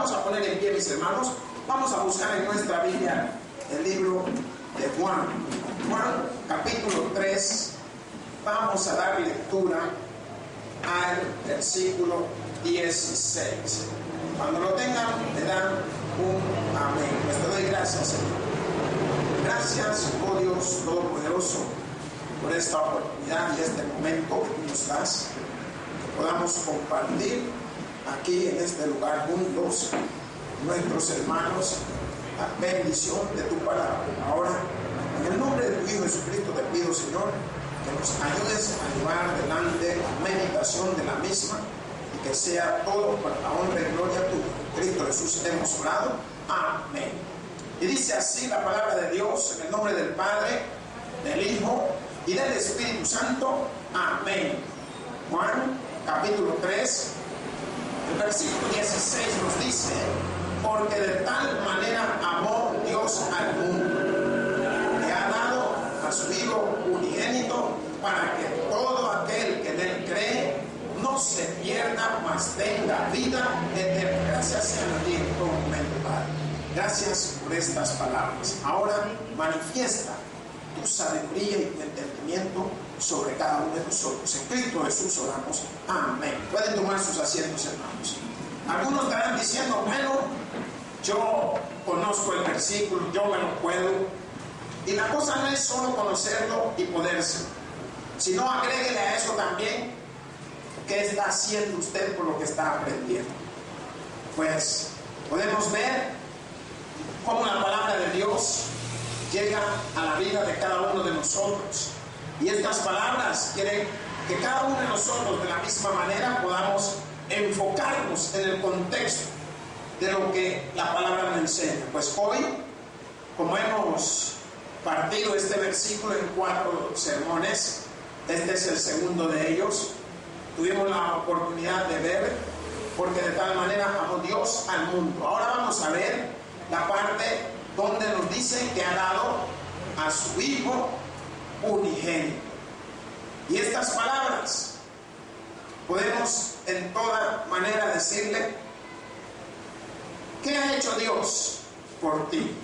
vamos a poner en pie, mis hermanos. Vamos a buscar en nuestra Biblia el libro de Juan. Juan, capítulo 3. Vamos a dar lectura al versículo 16. Cuando lo tengan, me dan un amén. Pues te doy gracias, Señor. Gracias, oh Dios Todopoderoso, por esta oportunidad y este momento que tú nos das, que podamos compartir aquí en este lugar juntos, nuestros hermanos, la bendición de tu palabra. Ahora, en el nombre de tu Hijo Jesucristo, te pido, Señor, que nos ayudes a llevar adelante la meditación de la misma y que sea todo para la honra y gloria tuya. Cristo Jesús hemos orado. Amén. Y dice así la palabra de Dios, en el nombre del Padre, del Hijo y del Espíritu Santo. Amén. Juan, capítulo 3, el versículo 16 nos dice: porque de tal manera amó Dios al mundo, que ha dado a su Hijo unigénito, para que todo aquel que en él cree no se pierda, mas tenga vida eterna. Gracias sean a ti en todo momento, Padre. Gracias por estas palabras. Ahora manifiesta tu sabiduría y tu entendimiento sobre cada uno de nosotros. En Cristo Jesús oramos. Amén. Pueden tomar sus asientos, hermanos. Algunos estarán diciendo: bueno, yo conozco el versículo, yo me lo puedo. Y la cosa no es solo conocerlo y poderse, sino agréguele a eso también qué está haciendo usted por lo que está aprendiendo. Pues podemos ver cómo la palabra de Dios llega a la vida de cada uno de nosotros. Y estas palabras quieren que cada uno de nosotros de la misma manera podamos enfocarnos en el contexto de lo que la palabra nos enseña. Pues hoy, como hemos partido este versículo en 4 sermones, este es el segundo de ellos, tuvimos la oportunidad de ver porque de tal manera amó Dios al mundo. Ahora vamos a ver la parte donde nos dice que ha dado a su Hijo unigénito. Y estas palabras podemos en toda manera decirle: ¿qué ha hecho Dios por ti?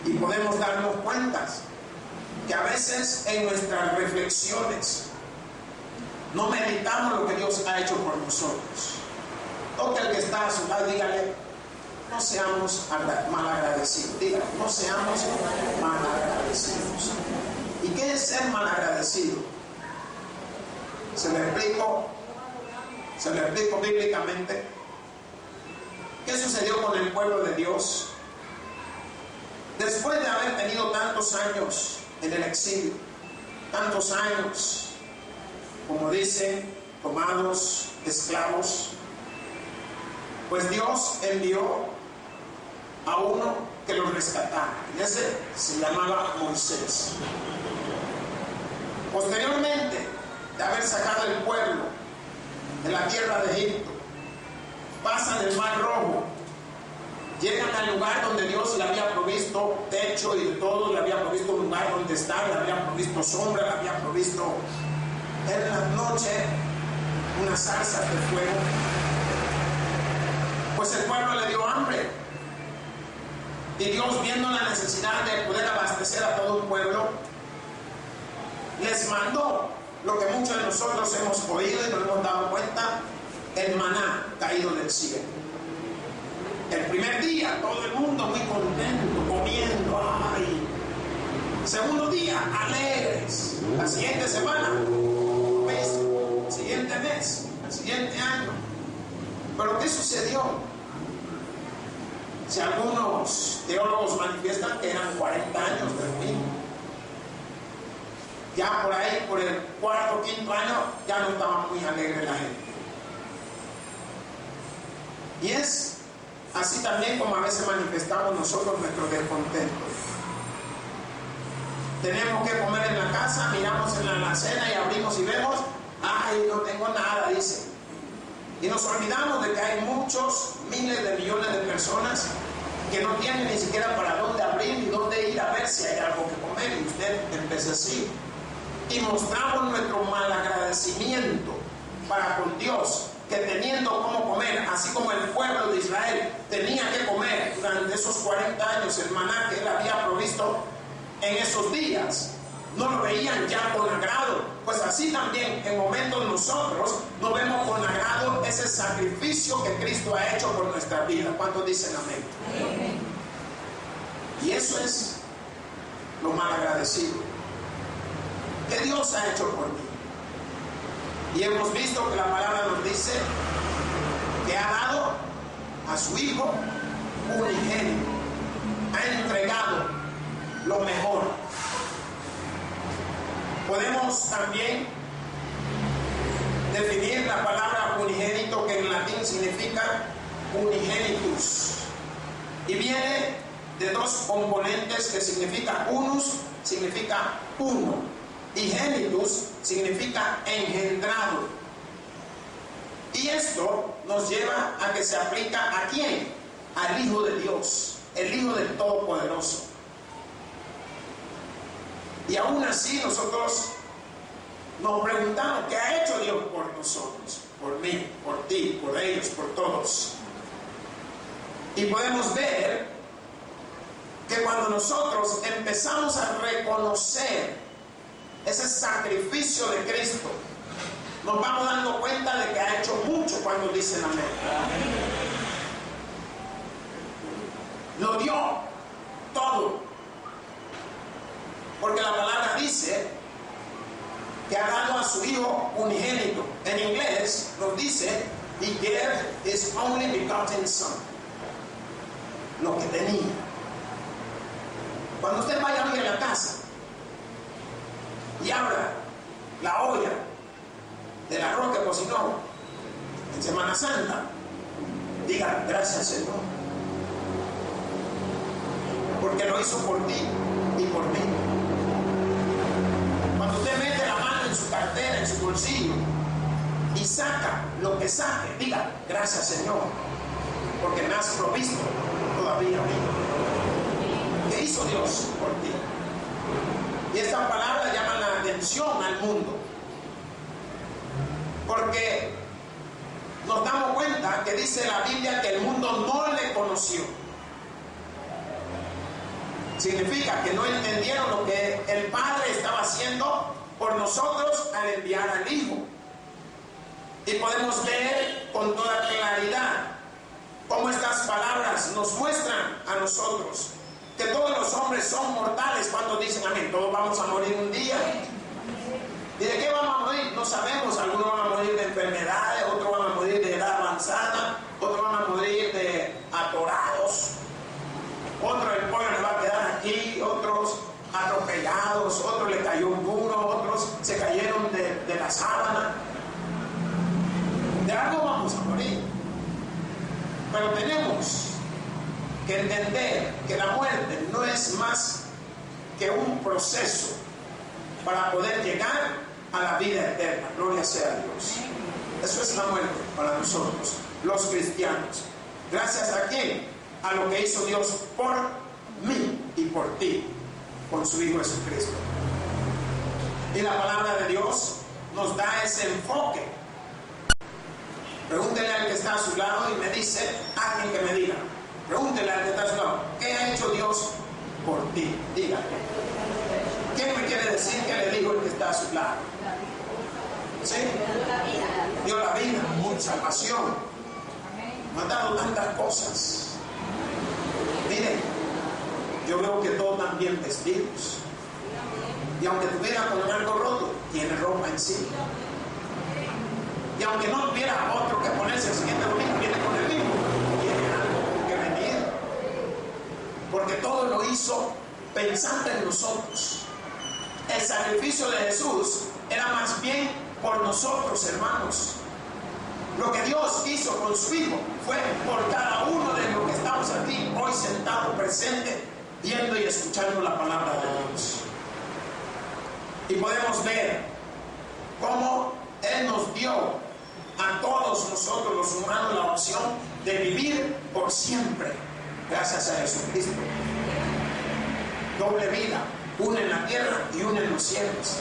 Y podemos darnos cuenta que a veces en nuestras reflexiones no meditamos lo que Dios ha hecho por nosotros. Toque al que está a su lado, dígale: no seamos malagradecidos. Dígale: no seamos malagradecidos. ¿Y qué es ser malagradecido? Se lo explico bíblicamente. ¿Qué sucedió con el pueblo de Dios? Después de haber tenido tantos años en el exilio, tantos años, como dicen, tomados esclavos, pues Dios envió a uno que los rescatara. Y ese se llamaba Moisés. Posteriormente de haber sacado el pueblo de la tierra de Egipto, pasan el Mar Rojo, llegan al lugar donde Dios le había provisto techo y de todo, le había provisto un lugar donde estar, le había provisto sombra, le había provisto en la noche unas zarzas de fuego. Pues el pueblo le dio hambre, y Dios, viendo la necesidad de poder abastecer a todo un pueblo, les mandó lo que muchos de nosotros hemos oído y nos hemos dado cuenta: el maná caído del cielo. El primer día todo el mundo muy contento, comiendo, ¡ay! Segundo día, alegres. La siguiente semana, mes, el siguiente mes, el siguiente año. Pero ¿qué sucedió? Si algunos teólogos manifiestan que eran 40 años de ruina, ya por ahí, por el cuarto o quinto año, ya no estaba muy alegre la gente. Y es así también como a veces manifestamos nosotros nuestro descontento. Tenemos que comer en la casa, miramos en la alacena y abrimos y vemos: ¡ay, no tengo nada!, dice. Y nos olvidamos de que hay muchos, miles de millones de personas que no tienen ni siquiera para dónde abrir ni dónde ir a ver si hay algo que comer. Y usted empieza así. Y mostramos nuestro malagradecimiento para con Dios, que teniendo cómo comer, así como el pueblo de Israel tenía que comer durante esos 40 años el maná que él había provisto en esos días, no lo veían ya con agrado, pues así también en momentos nosotros no vemos con agrado ese sacrificio que Cristo ha hecho por nuestra vida. ¿Cuántos dicen amén? Amén. Y eso es lo mal agradecido que Dios ha hecho por mí. Y hemos visto que la palabra nos dice que ha dado a su Hijo unigénito, ha entregado lo mejor. Podemos también definir la palabra unigénito, que en latín significa unigenitus, y viene de dos componentes que significa unus, significa uno, y genitus significa engendrado. Y esto nos lleva a que se aplica ¿a quién? Al Hijo de Dios, el Hijo del Todopoderoso. Y aún así nosotros nos preguntamos, ¿qué ha hecho Dios por nosotros? Por mí, por ti, por ellos, por todos. Y podemos ver que cuando nosotros empezamos a reconocer ese sacrificio de Cristo, nos vamos dando cuenta de que ha hecho mucho cuando dicen amén. Lo dio todo. Porque la palabra dice que ha dado a su Hijo unigénito. En inglés nos dice, He gave His only begotten Son. Lo que tenía. Cuando usted vaya a la casa y abra la olla del arroz que cocinó en Semana Santa, diga gracias Señor, porque lo hizo por ti y por mí. Cuando usted mete la mano en su cartera, en su bolsillo, y saca lo que saque, diga gracias Señor, porque me has provisto todavía a mí. ¿Qué hizo Dios por ti? Y esta palabra llama la atención al mundo, porque nos damos cuenta que dice la Biblia que el mundo no le conoció. Significa que no entendieron lo que el Padre estaba haciendo por nosotros al enviar al Hijo. Y podemos ver con toda claridad cómo estas palabras nos muestran a nosotros que todos los hombres son mortales. Cuando dicen amén, todos vamos a morir un día. ¿Y de qué vamos a morir? No sabemos. Algunos van a morir de enfermedades, otros van a morir de edad avanzada, otros van a morir de atorados, otros el pollo le va a quedar aquí, otros atropellados, otros le cayó un muro, otros se cayeron de la sábana. De algo vamos a morir. Pero tenemos que entender que la muerte no es más que un proceso para poder llegar a la vida eterna. Gloria sea a Dios. Eso es la muerte para nosotros, los cristianos. ¿Gracias a quién? A lo que hizo Dios por mí y por ti, con su Hijo Jesucristo. Y la palabra de Dios nos da ese enfoque. Pregúntele al que está a su lado y me dice, alguien que me diga. Pregúntele al que está a su lado, ¿qué ha hecho Dios por ti? Dígale. ¿Quién me quiere decir que le dijo el que está a su lado? ¿Sí? Dio la vida, mucha salvación. Me ha dado tantas cosas. Miren, yo veo que todos están bien vestidos. Y aunque tuviera con algo roto, tiene ropa en sí. Y aunque no tuviera otro que ponerse el siguiente domingo, viene con el mismo. Tiene algo con que venir. Porque todo lo hizo pensando en nosotros. El sacrificio de Jesús era más bien por nosotros, hermanos. Lo que Dios hizo con su Hijo fue por cada uno de los que estamos aquí hoy sentados presentes, viendo y escuchando la palabra de Dios. Y podemos ver cómo Él nos dio a todos nosotros los humanos la opción de vivir por siempre, gracias a Jesucristo. Doble vida, una en la tierra y una en los cielos.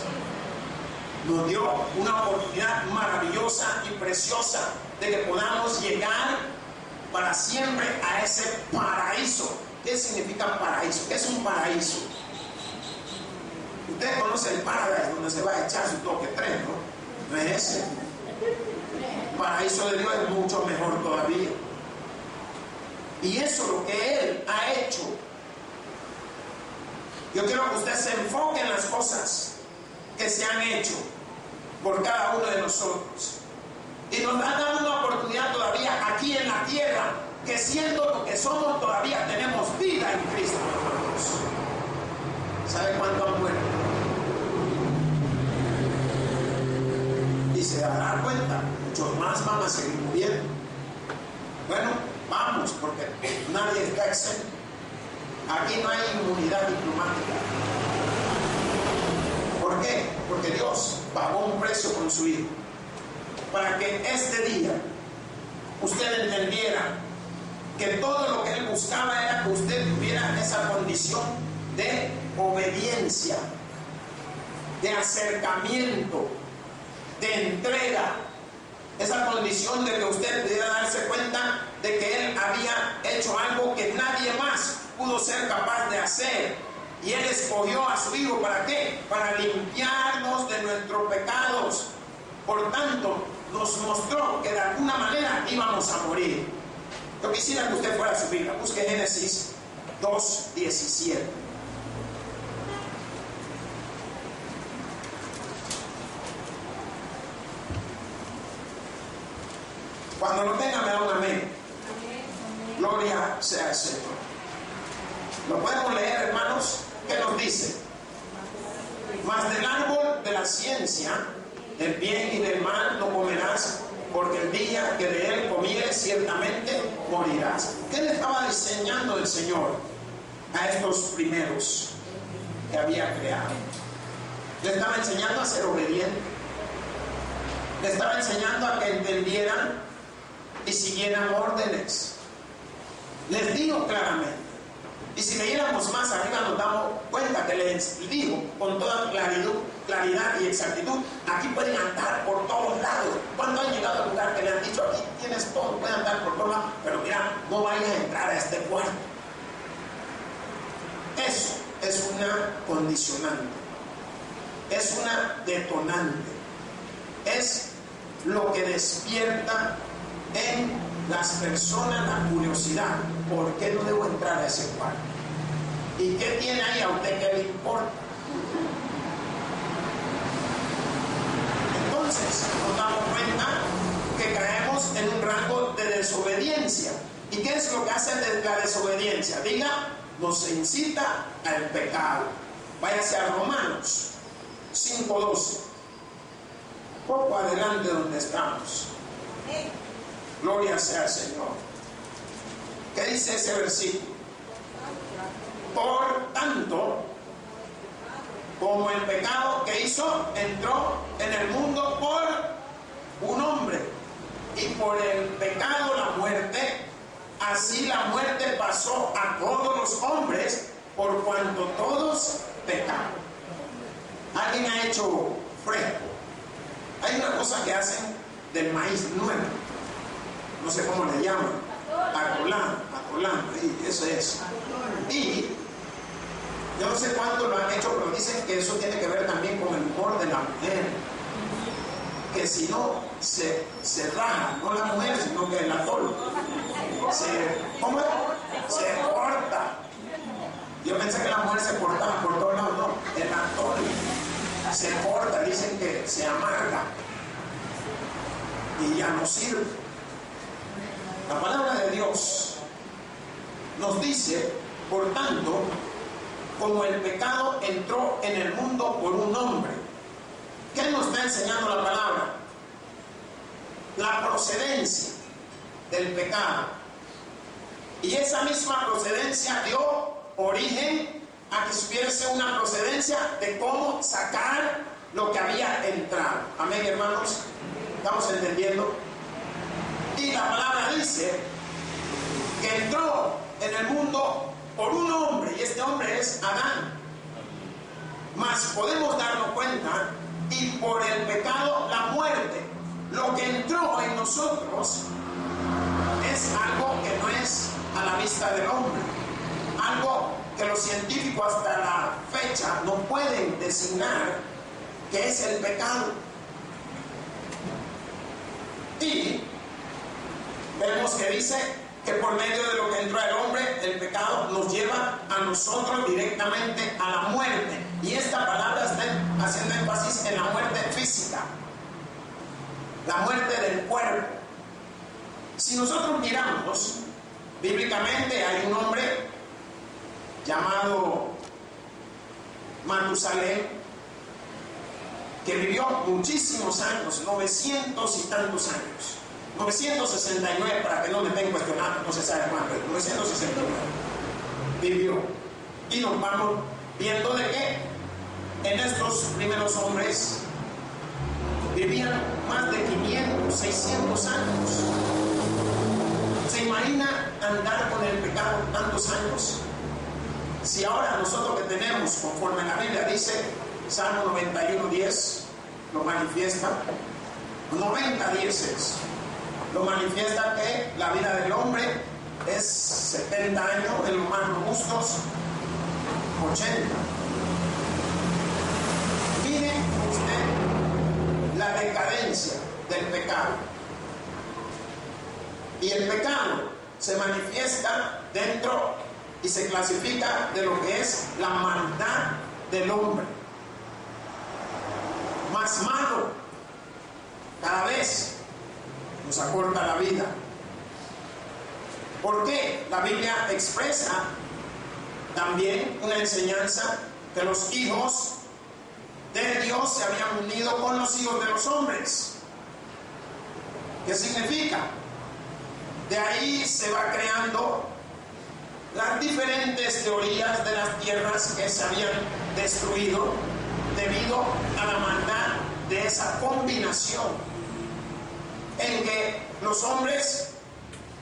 Nos dio una oportunidad maravillosa y preciosa de que podamos llegar para siempre a ese paraíso. ¿Qué significa paraíso? ¿Qué es un paraíso? Usted conoce el Paradise, donde se va a echar su toque 3, ¿no? No es ese. El paraíso de Dios es mucho mejor todavía. Y eso es lo que Él ha hecho. Yo quiero que usted se enfoque en las cosas que se han hecho por cada uno de nosotros. Y nos ha dado una oportunidad todavía aquí en la tierra, que siendo lo que somos todavía tenemos vida en Cristo, hermanos. ¿Sabe cuánto han muerto? Y se dará cuenta, muchos más van a seguir muriendo. Bueno, vamos, porque nadie está exento. Aquí no hay inmunidad diplomática. ¿Por qué? Porque Dios pagó un precio con su Hijo, para que este día usted entendiera que todo lo que Él buscaba era que usted tuviera esa condición de obediencia, de acercamiento, de entrega, esa condición de que usted pudiera darse cuenta de que Él había hecho algo que nadie más pudo ser capaz de hacer. Y Él escogió a su Hijo, ¿para qué? Para limpiarnos de nuestros pecados. Por tanto, nos mostró que de alguna manera íbamos a morir. Yo quisiera que usted fuera a su Biblia, busque Génesis 2:17. Cuando lo tenga, me da un amén. Gloria sea al Señor. ¿Lo podemos leer, hermanos? ¿Qué nos dice? Mas del árbol de la ciencia, del bien y del mal no comerás, porque el día que de él comieres ciertamente morirás. ¿Qué le estaba enseñando el Señor a estos primeros que había creado? Le estaba enseñando a ser obediente. Le estaba enseñando a que entendieran y siguieran órdenes. Les dijo claramente. Y si leyéramos más arriba nos damos cuenta que les dijo con toda claridad y exactitud: aquí pueden andar por todos lados. Cuando han llegado al lugar que le han dicho, aquí tienes todo, pueden andar por todos lados, pero mira, no vayan a entrar a este cuarto. Eso es una condicionante, es una detonante, es lo que despierta en las personas la curiosidad. ¿Por qué no debo entrar a ese cuarto? ¿Y qué tiene ahí a usted que le importa? Entonces nos damos cuenta que caemos en un rango de desobediencia. ¿Y qué es lo que hace la desobediencia? Diga, nos incita al pecado. Váyase a Romanos 5:12. Poco adelante donde estamos. Gloria sea al Señor. ¿Qué dice ese versículo? Por tanto, como el pecado que hizo entró en el mundo por un hombre, y por el pecado la muerte, así la muerte pasó a todos los hombres, por cuanto todos pecaron. ¿Alguien ha hecho fresco? Hay una cosa que hacen del maíz nuevo, no sé cómo le llaman, atolán, y eso es. Y yo no sé cuánto lo han hecho, pero dicen que eso tiene que ver también con el humor de la mujer, que si no se raja, no la mujer, sino que el atol se corta. Yo pensé que la mujer se cortaba por todos lados, no, el atol se corta, dicen que se amarga y ya no sirve. La palabra de Dios nos dice, por tanto, como el pecado entró en el mundo por un hombre. ¿Qué nos está enseñando la palabra? La procedencia del pecado. Y esa misma procedencia dio origen a que supiese una procedencia de cómo sacar lo que había entrado. Amén, hermanos. ¿Estamos entendiendo? Y la palabra dice que entró en el mundo por un hombre, y este hombre es Adán. Mas podemos darnos cuenta, y por el pecado la muerte. lo que entró en nosotros es algo que no es a la vista del hombre, algo que los científicos hasta la fecha no pueden designar, que es el pecado. Y vemos que dice que por medio de lo que entró el hombre, el pecado nos lleva a nosotros directamente a la muerte. Y esta palabra está haciendo énfasis en la muerte física, la muerte del cuerpo. Si nosotros miramos, bíblicamente hay un hombre llamado Matusalén, que vivió muchísimos años, 900 y tantos años. 969, para que no me estén cuestionando, no se sabe cuánto, 969 vivió. Y nos vamos viendo de que en estos primeros hombres vivían más de 500, 600 años. ¿Se imagina andar con el pecado tantos años? Si ahora nosotros que tenemos, conforme la Biblia dice, Salmo 91:10, lo manifiesta, 90:10 es, lo manifiesta que la vida del hombre es 70 años, en los más robustos, 80. Mire usted la decadencia del pecado. Y el pecado se manifiesta dentro y se clasifica de lo que es la maldad del hombre. Más malo, cada vez nos acorta la vida. Porque la Biblia expresa también una enseñanza que los hijos de Dios se habían unido con los hijos de los hombres. ¿Qué significa? De ahí se va creando las diferentes teorías de las tierras que se habían destruido debido a la maldad de esa combinación en que los hombres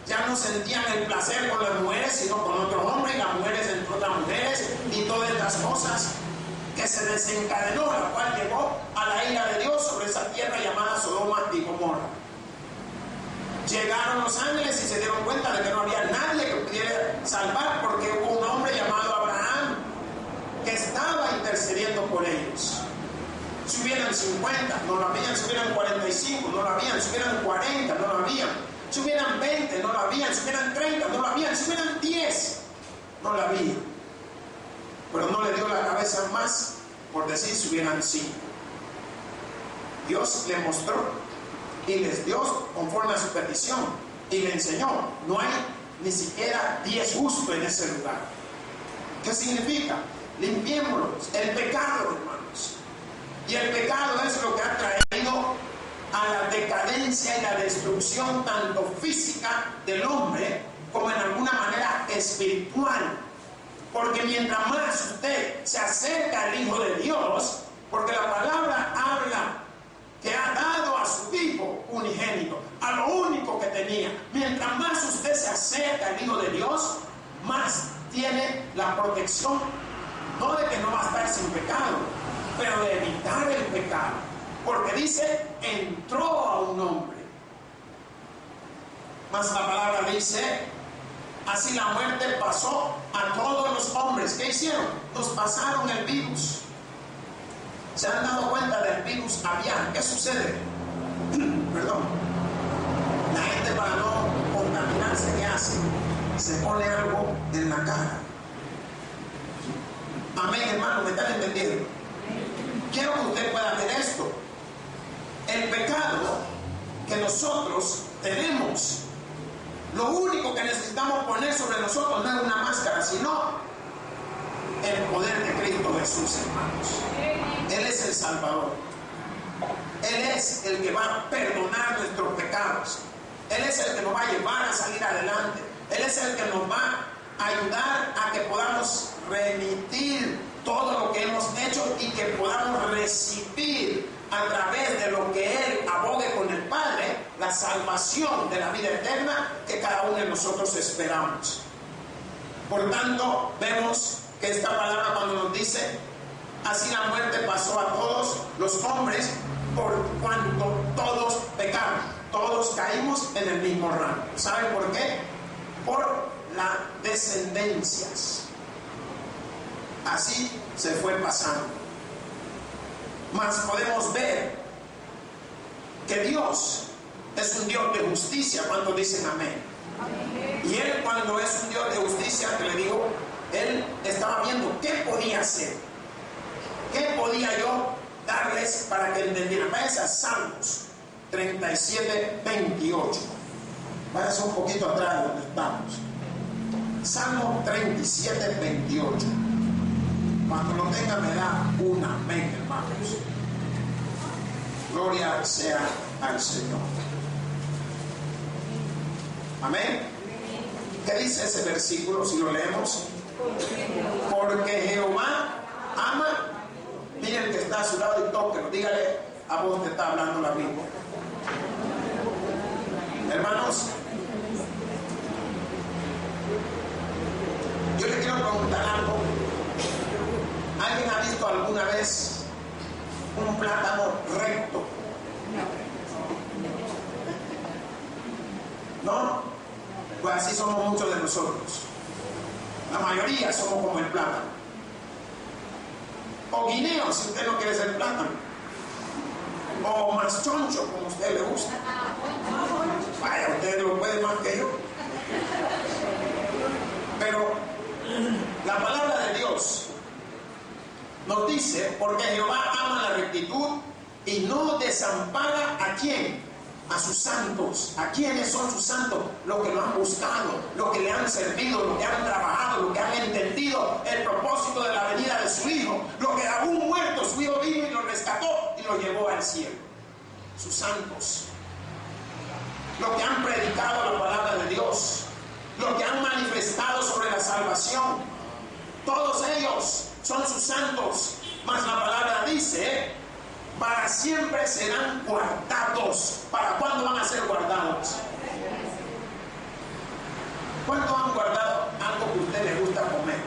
ya no sentían el placer con las mujeres, sino con otros hombres, las mujeres entre otras mujeres, y todas estas cosas que se desencadenó, la cual llevó a la ira de Dios sobre esa tierra llamada Sodoma y Gomorra. Llegaron los ángeles y se dieron cuenta de que no había nadie que pudiera salvar, porque hubo un hombre llamado Abraham que estaba intercediendo por ellos. Si hubieran 50, no lo habían. Si hubieran 45, no lo habían. Si hubieran 40, no lo habían. Si hubieran 20, no lo habían. Si hubieran 30, no lo habían. Si hubieran 10, no lo habían. Pero no le dio la cabeza más por decir si hubieran 5. Dios le mostró y les dio conforme a su petición y le enseñó. No hay ni siquiera 10 justos en ese lugar. ¿Qué significa? Limpiémoslos. El pecado, hermanos. Y el pecado es lo que ha traído a la decadencia y la destrucción tanto física del hombre como en alguna manera espiritual. Porque mientras más usted se acerca al Hijo de Dios, porque la palabra habla que ha dado a su Hijo unigénito, a lo único que tenía. Mientras más usted se acerca al Hijo de Dios, más tiene la protección, no de que no va a estar sin pecado, pero de evitar el pecado. Porque dice, entró a un hombre. Más la palabra dice, así la muerte pasó a todos los hombres. ¿Qué hicieron? Nos pasaron el virus. ¿Se han dado cuenta del virus aviar? ¿Qué sucede? Perdón. La gente, para no contaminarse, ¿qué hace? Se pone algo en la cara. Amén, hermano, ¿me están entendiendo? Quiero que usted pueda ver esto. El pecado que nosotros tenemos, lo único que necesitamos poner sobre nosotros no es una máscara, sino el poder de Cristo Jesús, hermanos. Él es el Salvador. Él es el que va a perdonar nuestros pecados. Él es el que nos va a llevar a salir adelante. Él es el que nos va a ayudar a que podamos remitir todo lo que hemos hecho y que podamos recibir a través de lo que Él abogue con el Padre, la salvación de la vida eterna que cada uno de nosotros esperamos. Por tanto, vemos que esta palabra, cuando nos dice así la muerte pasó a todos los hombres, por cuanto todos pecaron. Todos caímos en el mismo rango. ¿Saben por qué? Por las descendencias. Así se fue pasando. Mas podemos ver que Dios es un Dios de justicia. ¿Cuántos dicen amén? Y Él, cuando es un Dios de justicia, que le digo, Él estaba viendo qué podía hacer, qué podía yo darles para que entendieran. Váyanse a Salmos 37, 28. Váyanse un poquito atrás de donde estamos. Salmo 37, 28. Cuando lo tenga me da un amén, hermanos. Gloria sea al Señor. Amén. ¿Qué dice ese versículo si lo leemos? Porque Jehová ama. Miren que está a su lado y tóquelo. Dígale a vos que está hablando la Biblia. Hermanos, yo le quiero preguntar algo. ¿Alguien ha visto alguna vez un plátano recto? ¿No? Pues así somos muchos de nosotros. La mayoría somos como el plátano. O guineo, si usted no quiere ser plátano. O más choncho, como a usted le gusta. Vaya, usted lo puede más que yo. Pero la palabra de Dios nos dice, porque Jehová ama la rectitud y no desampara ¿a quién? A sus santos. ¿A quiénes son sus santos? Los que lo han buscado, los que le han servido, los que han trabajado, los que han entendido el propósito de la venida de su Hijo, los que aún muerto su Hijo vino y lo rescató y lo llevó al cielo. Sus santos. Los que han predicado la palabra de Dios, los que han manifestado sobre la salvación, todos ellos son sus santos. Mas la palabra dice, para siempre serán guardados. ¿Para cuándo van a ser guardados? ¿Cuánto han guardado algo que a usted le gusta comer?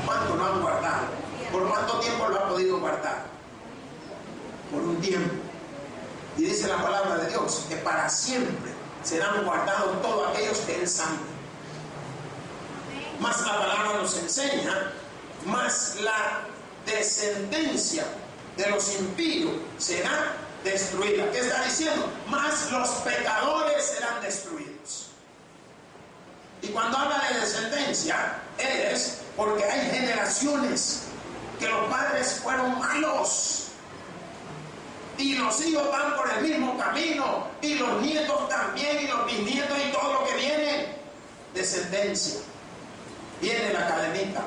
¿Cuánto lo han guardado? ¿Por cuánto tiempo lo ha podido guardar? Por un tiempo. Y dice la palabra de Dios que para siempre serán guardados todos aquellos que Él santo. Más la palabra nos enseña, más la descendencia de los impíos será destruida. ¿Qué está diciendo? Más los pecadores serán destruidos. Y cuando habla de descendencia es porque hay generaciones que los padres fueron malos y los hijos van por el mismo camino y los nietos también y los bisnietos y todo lo que viene. Descendencia. Viene la cadenita.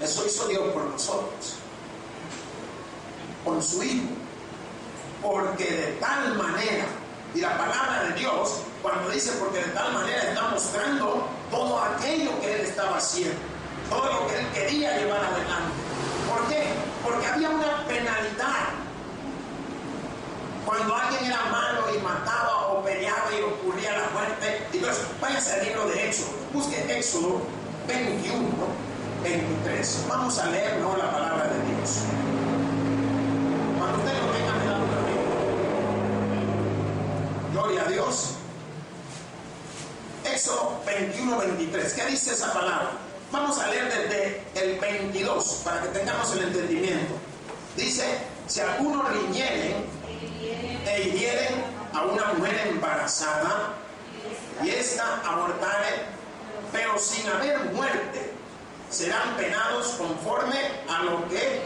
Eso hizo Dios por nosotros, con su Hijo, porque de tal manera, y la palabra de Dios cuando dice porque de tal manera está mostrando todo aquello que Él estaba haciendo, todo lo que Él quería llevar adelante. ¿Por qué? Porque había una penalidad cuando alguien era malo y mataba o peleaba y ocurría la muerte. Entonces váyanse al libro de Éxodo, busque Éxodo 21, 23. Vamos a leer ¿no? la palabra de Dios. Cuando usted lo tenga, me da una Biblia. Gloria a Dios. Éxodo 21, 23. ¿Qué dice esa palabra? Vamos a leer desde el 22 para que tengamos el entendimiento. Dice: si algunos riñeren e hirieren a una mujer embarazada y ésta abortare, pero sin haber muerte, serán penados conforme a lo que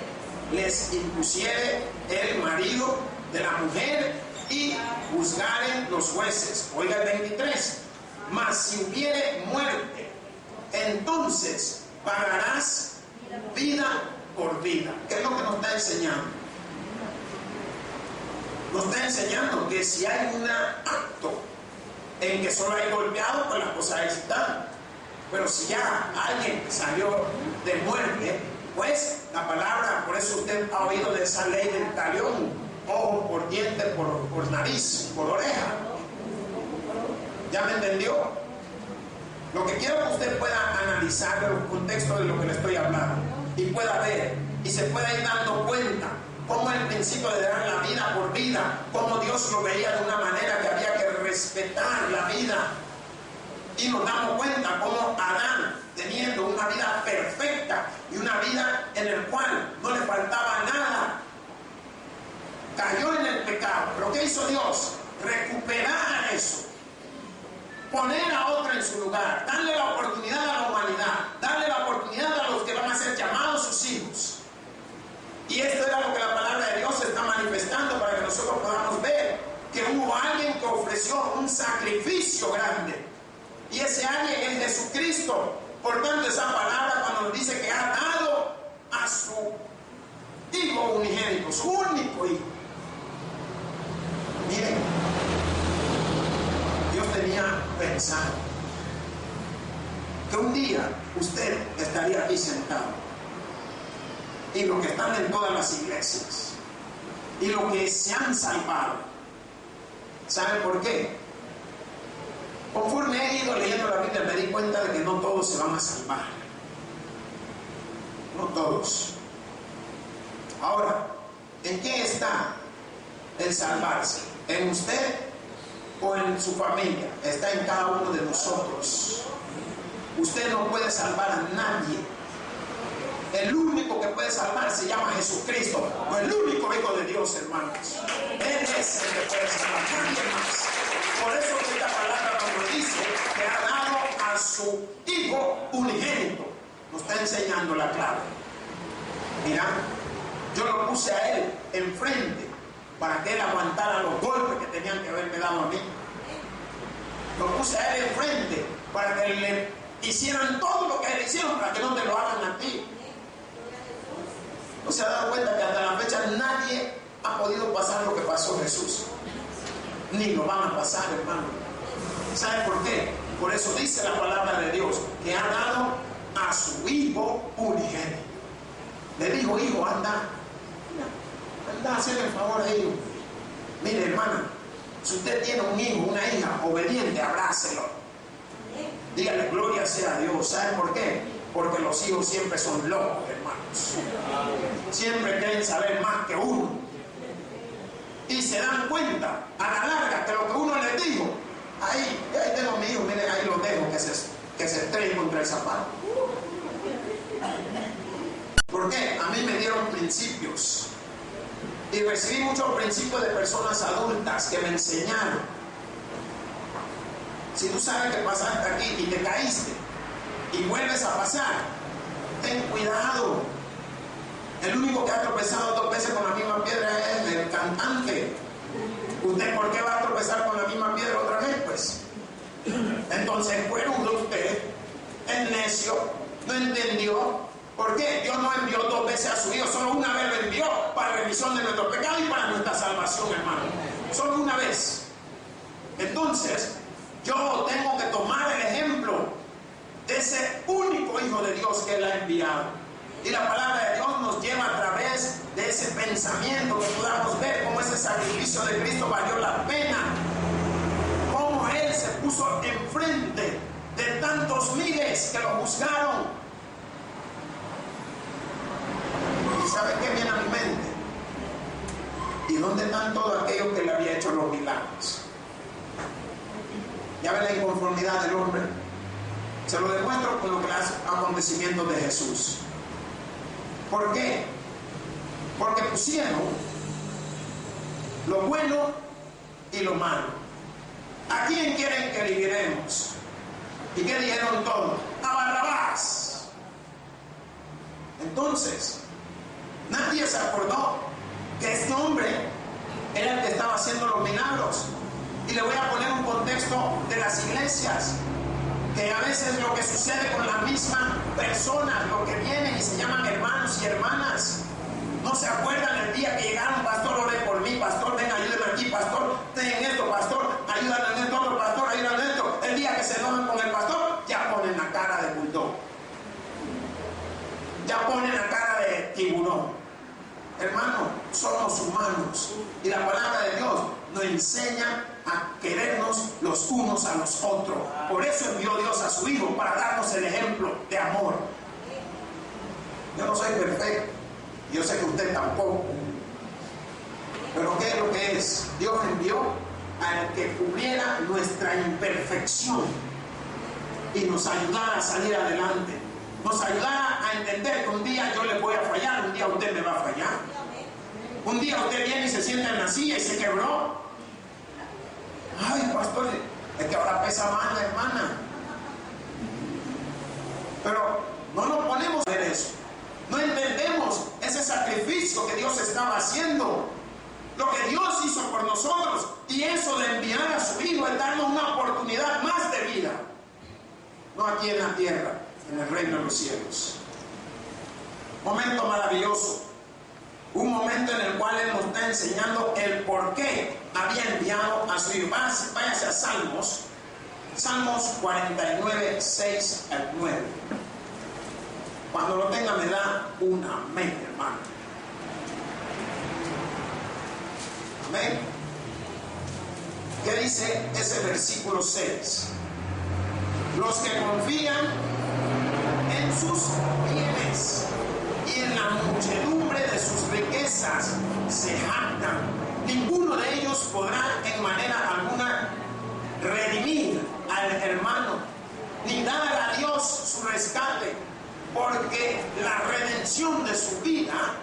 les impusiere el marido de la mujer y juzgaren los jueces. Oiga el 23. Mas si hubiere muerte, entonces pagarás vida por vida. ¿Qué es lo que nos está enseñando? Nos está enseñando que si hay un acto en que solo hay golpeado, pues la cosa está. Pero si ya alguien salió de muerte, pues la palabra, por eso usted ha oído de esa ley del talión, ojo por diente, por nariz, por oreja. ¿Ya me entendió? Lo que quiero que usted pueda analizar el contexto de lo que le estoy hablando y pueda ver y se pueda ir dando cuenta como el principio de dar la vida por vida, como Dios lo veía de una manera que había que respetar la vida. Y nos damos cuenta cómo Adán, teniendo una vida perfecta y una vida en la cual no le faltaba nada, cayó en el pecado. ¿Pero qué hizo Dios? Recuperar eso, poner a otra en su lugar, darle la oportunidad a la humanidad, darle la oportunidad a los que van a ser llamados sus hijos. Y esto era lo que la palabra de Dios está manifestando para que nosotros podamos ver que hubo alguien que ofreció un sacrificio grande. Y ese alguien es Jesucristo. Por tanto, esa palabra cuando nos dice que ha dado a su Hijo unigénito, su único Hijo. Miren, Dios tenía pensado que un día usted estaría aquí sentado, y los que están en todas las iglesias, y los que se han salvado. ¿Saben por qué? Conforme he ido leyendo la Biblia, me di cuenta de que no todos se van a salvar. No todos. Ahora, ¿en qué está el salvarse? ¿En usted o en su familia? Está en cada uno de nosotros. Usted no puede salvar a nadie. El único que puede salvar se llama Jesucristo, no el único Hijo de Dios, hermanos. Él es el que puede salvar, nadie más. Por eso esta palabra nos dice que ha dado a su Hijo unigénito. Nos está enseñando la clave. Mira, yo lo puse a él enfrente para que él aguantara los golpes que tenían que haberme dado a mí. Lo puse a él enfrente para que le hicieran todo lo que le hicieron, para que no te lo hagan a ti. ¿No se ha dado cuenta que hasta la fecha nadie ha podido pasar lo que pasó Jesús? Ni lo van a pasar, hermano. ¿Sabe por qué? Por eso dice la palabra de Dios que ha dado a su Hijo unigénito. Le dijo: hijo, anda, hazle el favor a ellos. Mire, hermana, si usted tiene un hijo, una hija obediente, abrácelo. Dígale: gloria sea a Dios. ¿Sabe por qué? Porque los hijos siempre son locos, hermanos. Siempre quieren saber más que uno. Y se dan cuenta a la larga que lo que uno les dijo, ahí tengo a mi hijo, miren, ahí lo dejo, que se estrelle contra el zapato. ¿Por qué? A mí me dieron principios. Y recibí muchos principios de personas adultas que me enseñaron. Si tú sabes que pasaste aquí y te caíste y vuelves a pasar, ten cuidado. El único que ha tropezado 2 veces con la misma piedra es el cantante. ¿Usted por qué va a tropezar con la misma piedra otra vez? Pues entonces fue rudo usted, el necio, no entendió. ¿Por qué? Dios no envió 2 veces a su Hijo, solo una vez lo envió para remisión de nuestro pecado y para nuestra salvación, hermano. Solo una vez. Entonces, yo tengo que tomar el ejemplo de ese único Hijo de Dios que Él ha enviado. Y la palabra de Dios nos lleva a través de ese pensamiento que podamos ver cómo ese sacrificio de Cristo valió la pena. Cómo Él se puso enfrente de tantos miles que lo juzgaron. ¿Y sabe qué viene a mi mente? ¿Y dónde están todos aquellos que le había hecho los milagros? Ya ven la inconformidad del hombre. Se lo demuestro con los acontecimientos de Jesús. ¿Por qué? Porque pusieron lo bueno y lo malo. ¿A quién quieren que liberemos? ¿Y qué dijeron todos? ¡A Barrabás! Entonces, nadie se acordó que este hombre era el que estaba haciendo los milagros. Y le voy a poner un contexto de las iglesias, que a veces lo que sucede con las mismas personas, lo que vienen y se llaman hermanos y hermanas, no se acuerdan el día que llegaron: pastor, ore por mí, pastor, ven, ayúdeme aquí, pastor, ten esto, pastor, ayúdame en esto, otro pastor, ayúdame en esto. El día que se enojan con el pastor, ya ponen la cara de bulldog, ya ponen la cara de tiburón. Hermano, somos humanos y la palabra de Dios nos enseña a querernos los unos a los otros. Por eso envió Dios a su Hijo, para darnos el ejemplo de amor. Yo no soy perfecto, yo sé que usted tampoco, Pero ¿qué es lo que es? Dios envió al que cubriera nuestra imperfección y nos ayudara a salir adelante, nos ayudara a entender que un día yo le voy a fallar, un día usted me va a fallar, un día usted viene y se sienta en la silla y se quebró. Ay, pastor, es que ahora pesa más la hermana. Pero no nos ponemos a ver eso, no entendemos ese sacrificio que Dios estaba haciendo, lo que Dios hizo por nosotros, y eso de enviar a su Hijo es darnos una oportunidad más de vida, no aquí en la tierra, en el reino de los cielos. Momento maravilloso, un momento en el cual Él nos está enseñando el por qué había enviado a su Hijo. Váyase a Salmos 49, 6 al 9. Cuando lo tenga me da un amén, hermano. Amén. ¿Qué dice ese versículo 6? Los que confían en sus bienes y en la muchedumbre de sus riquezas se jactan. Ninguno de ellos podrá en manera alguna redimir al hermano, ni dar a Dios su rescate, porque la redención de su vida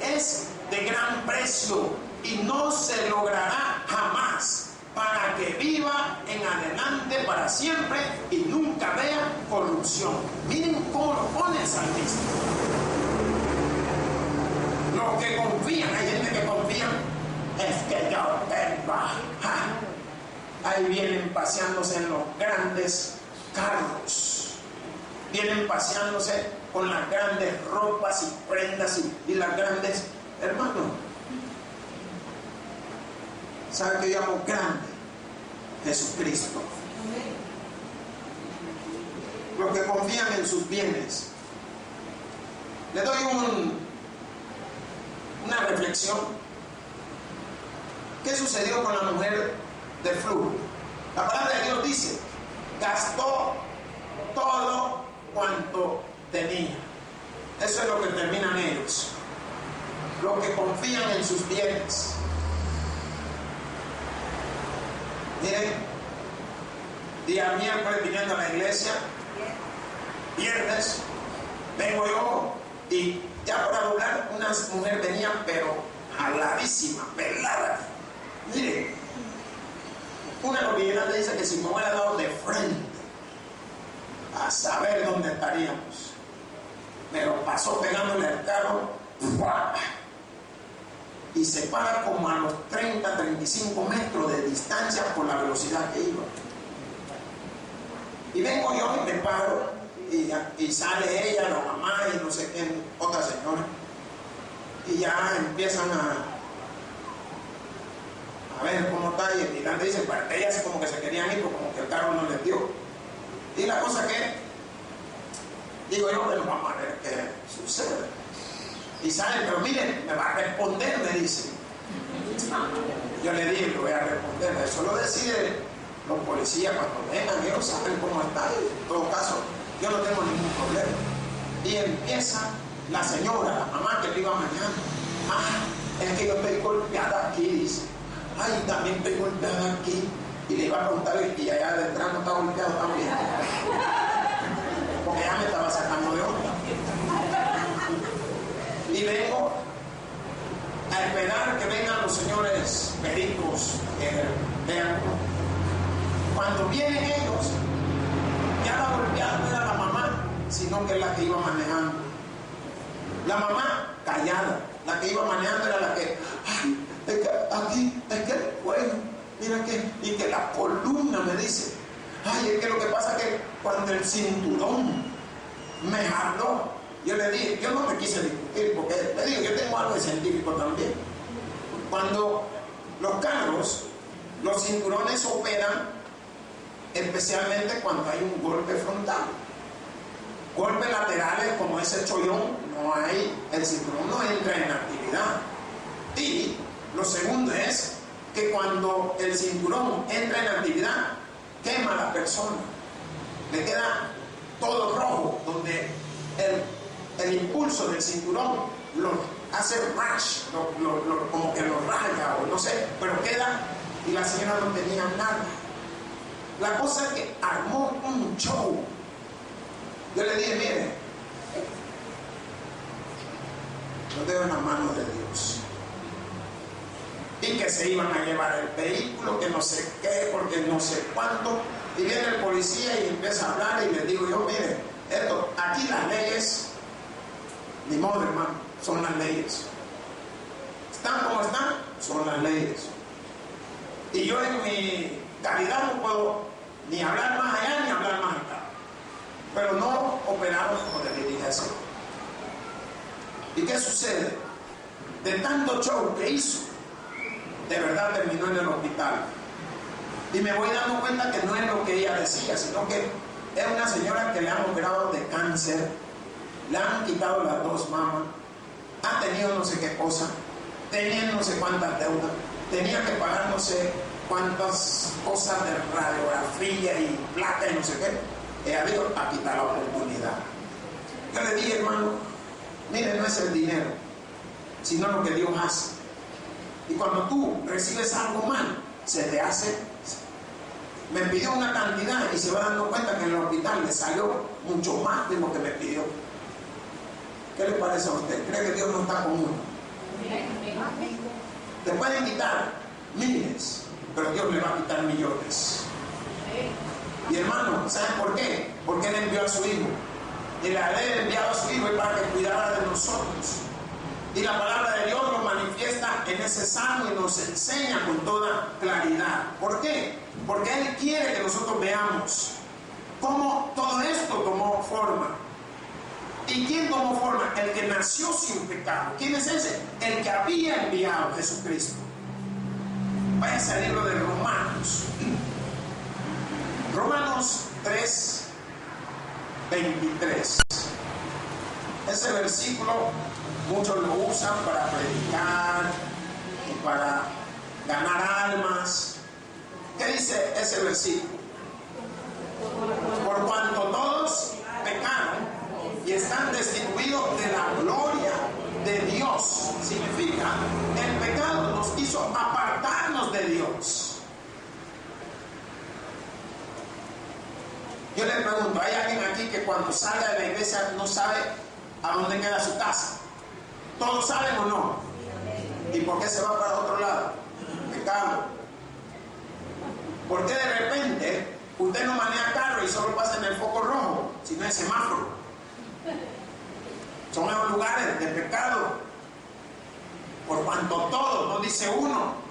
es de gran precio y no se logrará jamás, para que viva en adelante para siempre y nunca vea corrupción. Miren cómo lo pone el salmista. Los que confían, hay gente que confía, es que yo tengo. Ahí vienen paseándose en los grandes carros, vienen paseándose con las grandes ropas y prendas y las grandes, hermano. ¿Sabe que yo llamo grande? Jesucristo. Los que confían en sus bienes. Le doy una reflexión. ¿Qué sucedió con la mujer de flujo? La palabra de Dios dice: gastó todo cuanto tenía. Eso es lo que terminan ellos, los que confían en sus bienes. Miren, día miércoles viniendo a la iglesia, viernes vengo yo y ya para doblar una mujer venía pero jaladísima, pelada. Miren, una lobillera le dice que si me hubiera dado de frente, a saber dónde estaríamos. Pero pasó pegándole al carro, ¡fua! Y se para como a los 30-35 metros de distancia por la velocidad que iba. Y vengo yo y me paro y sale ella, la mamá y no sé quién, otra señora, y ya empiezan a ver cómo está, y el vigilante dice, pues ellas como que se querían ir, como que el carro no les dio. Y la cosa que digo yo, bueno, vamos a ver qué sucede. Y sale, pero miren, me va a responder, me dice. Yo le dije, le voy a responder. Eso lo decide los policías cuando vengan, ellos saben cómo está. En todo caso, yo no tengo ningún problema. Y empieza la señora, la mamá que le iba manejando. Es que yo estoy golpeada aquí, dice. Ay, también estoy golpeada aquí. Y le iba a preguntar, y allá detrás no está golpeado también. Porque ya me estaba sacando de onda. Y vengo a esperar que vengan los señores peritos que vean. Cuando vienen ellos, ya la golpeada no era la mamá, sino que es la que iba manejando. La mamá callada, la que iba manejando era la que, ay, es que aquí, es que, bueno, mira que, y que la columna me dice, ay, es que lo que pasa es que cuando el cinturón me jaló, yo le dije, yo no me quise discutir, porque le digo, yo tengo algo de científico también. Cuando los carros, los cinturones operan, especialmente cuando hay un golpe frontal. Golpes laterales como ese chollón, no hay, el cinturón no entra en actividad. Y lo segundo es que cuando el cinturón entra en actividad, quema a la persona. Le queda todo rojo, donde el impulso del cinturón lo hace rash, como que lo raya o no sé, pero queda, y la señora no tenía nada. La cosa es que armó un show. Yo le dije, mire, lo dejo en las manos de Dios. Y que se iban a llevar el vehículo, que no sé qué, porque no sé cuánto. Y viene el policía y empieza a hablar y le digo yo, mire, esto, aquí las leyes, ni modo hermano, son las leyes. Están como están, son las leyes. Y yo en mi calidad no puedo ni hablar más allá ni hablar más acá. Pero no operamos con diligencia. ¿Y qué sucede? De tanto show que hizo, de verdad terminó en el hospital. Y me voy dando cuenta que no es lo que ella decía, sino que es una señora que le han operado de cáncer, le han quitado las 2 mamas, ha tenido no sé qué cosa, tenía no sé cuántas deudas, tenía que pagar no sé cuántas cosas de radiografía y plata y no sé qué. Ella dijo, a quitar la oportunidad. Yo le dije, hermano, mire, no es el dinero, sino lo que Dios hace. Y cuando tú recibes algo mal, se te hace. Me pidió una cantidad y se va dando cuenta que en el hospital le salió mucho más de lo que me pidió. ¿Qué le parece a usted? ¿Cree que Dios no está con uno? Te pueden quitar miles, pero Dios le va a quitar millones. Y hermano, ¿saben por qué? Porque Él envió a su Hijo. Y la ley de enviado a su Hijo es para que cuidara de nosotros. Y la palabra de Dios lo manifiesta en ese salmo y nos enseña con toda claridad. ¿Por qué? Porque Él quiere que nosotros veamos cómo todo esto tomó forma. ¿Y quién tomó forma? El que nació sin pecado. ¿Quién es ese? El que había enviado a Jesucristo. Váyase al libro de Romanos. Romanos 3, 23. Ese versículo muchos lo usan para predicar y para ganar almas. ¿Qué dice ese versículo? Por cuanto todos pecaron y están destituidos de la gloria de Dios. Significa, el pecado nos hizo apartarnos de Dios. Yo le pregunto, ¿hay alguien aquí que cuando salga de la iglesia no sabe a dónde queda su casa? ¿Todos saben o no? ¿Y por qué se va para otro lado? Pecado. ¿Por qué de repente usted no maneja carro y solo pasa en el foco rojo, sino en semáforo? Son esos lugares de pecado. Por cuanto todos, no dice uno.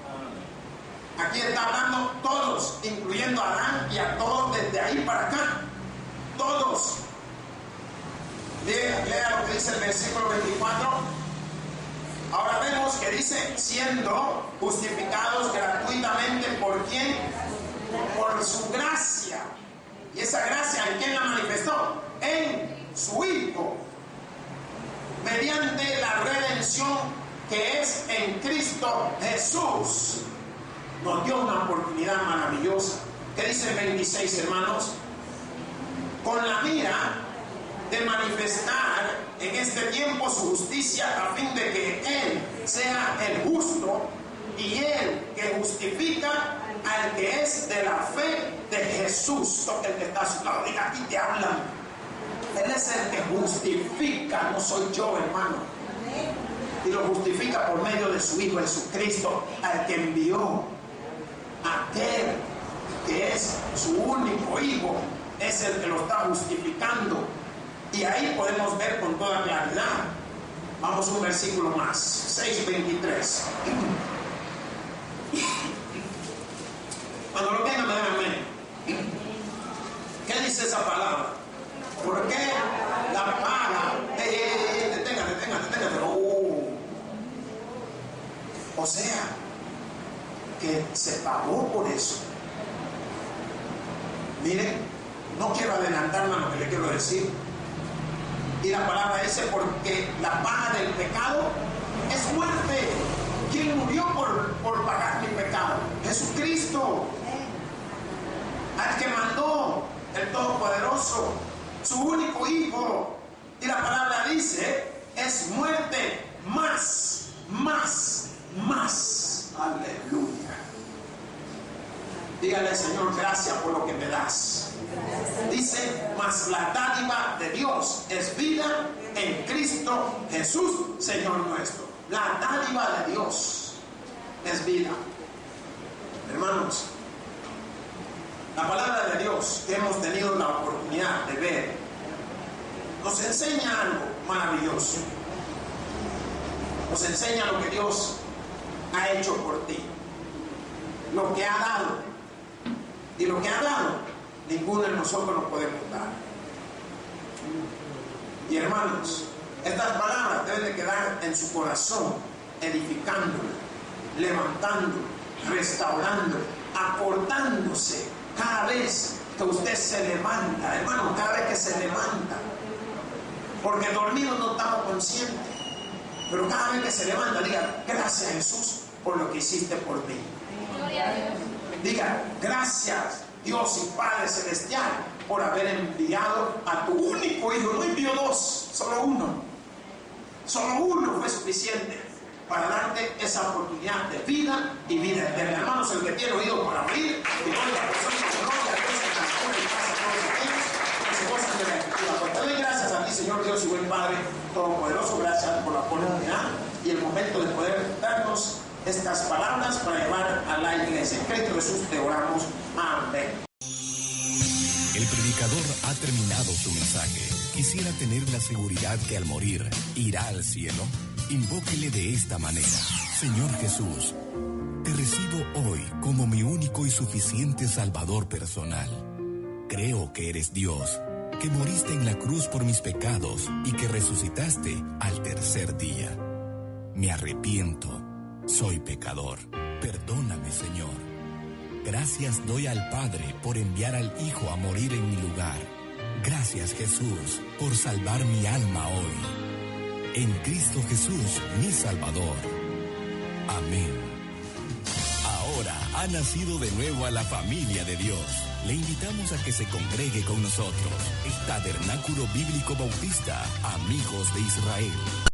Aquí está hablando todos, incluyendo a Adán y a todos desde ahí para acá. Todos. Lea lo que dice el versículo 24. Ahora vemos que dice, siendo justificados gratuitamente, ¿por quién? Por su gracia. ¿Y esa gracia en quién la manifestó? En su Hijo. Mediante la redención que es en Cristo Jesús. Nos dio una oportunidad maravillosa. ¿Qué dice el 26, hermanos? Con la mira de manifestar en este tiempo su justicia, a fin de que Él sea el justo y Él que justifica al que es de la fe de Jesús. El que está a su lado, diga, aquí te hablan. Él es el que justifica, no soy yo, hermano. Y lo justifica por medio de su Hijo Jesucristo, al que envió. Aquel que es su único Hijo es el que lo está justificando. Y ahí podemos ver con toda claridad. Vamos un versículo más, 6:23. Cuando lo tengan, me dan amén. ¿Qué dice esa palabra? ¿Por qué la paga? Deténgate. O sea, que se pagó por eso. Miren, no quiero adelantarme a lo que le quiero decir. Y la palabra dice, porque la paga del pecado es muerte. ¿Quién murió por pagar mi pecado? Jesucristo. Al que mandó el Todopoderoso, su único Hijo. Y la palabra dice, es muerte. más, más, más. Aleluya. Dígale, Señor, gracias por lo que me das. Dice, mas la dádiva de Dios es vida en Cristo Jesús, Señor nuestro. La dádiva de Dios es vida. Hermanos, la palabra de Dios que hemos tenido la oportunidad de ver nos enseña algo maravilloso. Nos enseña lo que Dios ha hecho por ti, lo que ha dado. Y lo que ha dado, ninguno de nosotros nos podemos dar. Y hermanos, estas palabras deben de quedar en su corazón, edificándolo, levantando, restaurando, acordándose cada vez que usted se levanta, hermano, cada vez que se levanta. Porque dormido no estamos conscientes, pero cada vez que se levanta, diga, gracias Jesús por lo que hiciste por mí. Gloria a Dios. Diga, gracias Dios y Padre Celestial por haber enviado a tu único Hijo. No envió dos, solo uno. Solo uno fue suficiente para darte esa oportunidad de vida y vida eterna. Hermanos, el que tiene oído para oír, y no la persona que no, la cosa que la pone y pasa todos los días, que se gozan de la Escritura. Te doy gracias a ti, Señor Dios y buen Padre Todopoderoso. Gracias por la oportunidad y el momento de poder darnos estas palabras para llevar a la iglesia. En Cristo Jesús te oramos. Amén. El predicador ha terminado su mensaje. Quisiera tener la seguridad que al morir irá al cielo. Invóquele de esta manera: Señor Jesús, te recibo hoy como mi único y suficiente Salvador personal. Creo que eres Dios, que moriste en la cruz por mis pecados y que resucitaste al tercer día. Me arrepiento. Soy pecador. Perdóname, Señor. Gracias doy al Padre por enviar al Hijo a morir en mi lugar. Gracias, Jesús, por salvar mi alma hoy. En Cristo Jesús, mi Salvador. Amén. Ahora ha nacido de nuevo a la familia de Dios. Le invitamos a que se congregue con nosotros. Tabernáculo Bíblico Bautista, Amigos de Israel.